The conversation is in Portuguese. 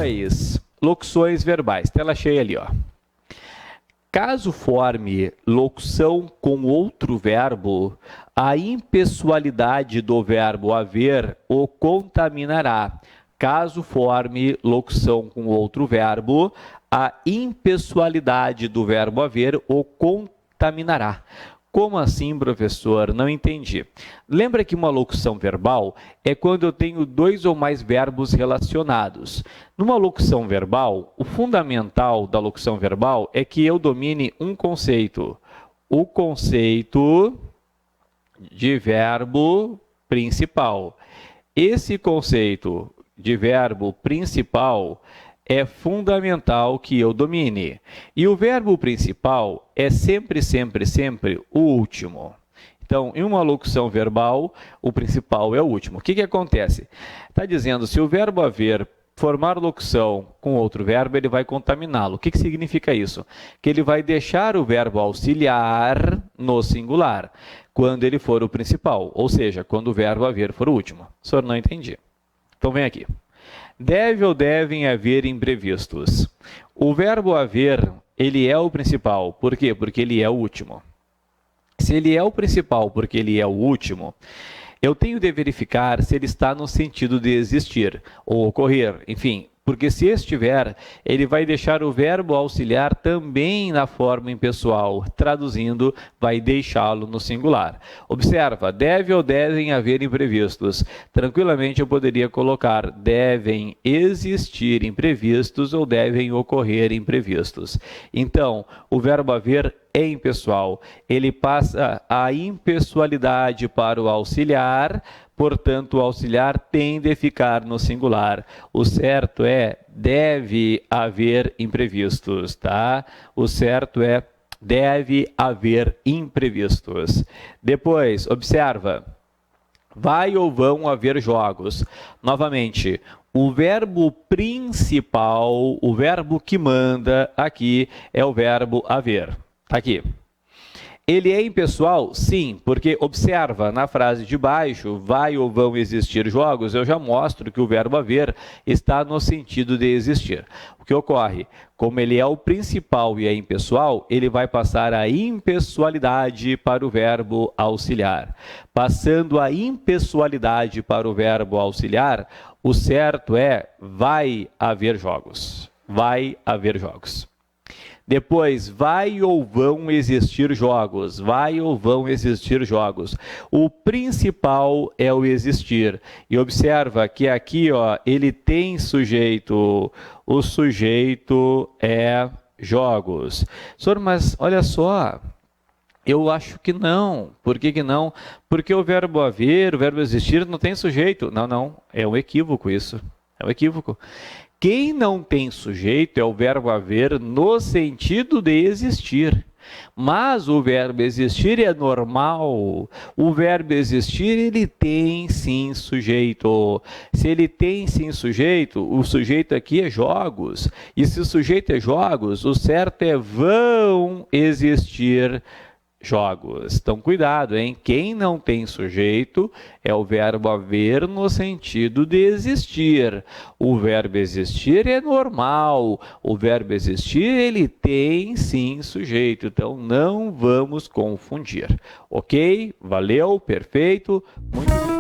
Depois, locuções verbais. Tela cheia ali, ó. Caso forme locução com outro verbo, a impessoalidade do verbo haver o contaminará. Caso forme locução com outro verbo, a impessoalidade do verbo haver o contaminará. Como assim, professor? Não entendi. Lembra que uma locução verbal é quando eu tenho dois ou mais verbos relacionados. Numa locução verbal, o fundamental da locução verbal é que eu domine um conceito. O conceito de verbo principal. Esse conceito de verbo principal é fundamental que eu domine. E o verbo principal é sempre, sempre, sempre o último. Então, em uma locução verbal, o principal é o último. O que acontece? Está dizendo, se o verbo haver formar locução com outro verbo, ele vai contaminá-lo. O que significa isso? Que ele vai deixar o verbo auxiliar no singular, quando ele for o principal. Ou seja, quando o verbo haver for o último. O senhor não entendi. Então, vem aqui. Deve ou devem haver imprevistos. O verbo haver, ele é o principal. Por quê? Porque ele é o último. Se ele é o principal porque ele é o último, eu tenho de verificar se ele está no sentido de existir ou ocorrer, enfim. Porque se estiver, ele vai deixar o verbo auxiliar também na forma impessoal. Traduzindo, vai deixá-lo no singular. Observa, deve ou devem haver imprevistos. Tranquilamente eu poderia colocar devem existir imprevistos ou devem ocorrer imprevistos. Então, o verbo haver é impessoal. Ele passa a impessoalidade para o auxiliar. Portanto, o auxiliar tem de ficar no singular. O certo é deve haver imprevistos, tá? O certo é deve haver imprevistos. Depois, observa. Vai ou vão haver jogos. Novamente, o verbo principal, o verbo que manda aqui é o verbo haver. Tá aqui. Ele é impessoal? Sim, porque observa na frase de baixo, vai ou vão existir jogos, eu já mostro que o verbo haver está no sentido de existir. O que ocorre? Como ele é o principal e é impessoal, ele vai passar a impessoalidade para o verbo auxiliar. Passando a impessoalidade para o verbo auxiliar, o certo é vai haver jogos. Vai haver jogos. Depois, vai ou vão existir jogos. Vai ou vão existir jogos. O principal é o existir. E observa que aqui, ó, ele tem sujeito. O sujeito é jogos. Senhor, mas olha só. Eu acho que não. Por que não? Porque o verbo haver, o verbo existir não tem sujeito. Não, não. É um equívoco isso. É um equívoco. Quem não tem sujeito é o verbo haver no sentido de existir. Mas o verbo existir é normal. O verbo existir, ele tem sim sujeito. Se ele tem sim sujeito, o sujeito aqui é jogos. E se o sujeito é jogos, o certo é vão existir jogos. Então, cuidado, hein? Quem não tem sujeito é o verbo haver no sentido de existir. O verbo existir é normal. O verbo existir, ele tem sim sujeito. Então, não vamos confundir. Ok? Valeu, perfeito. Muito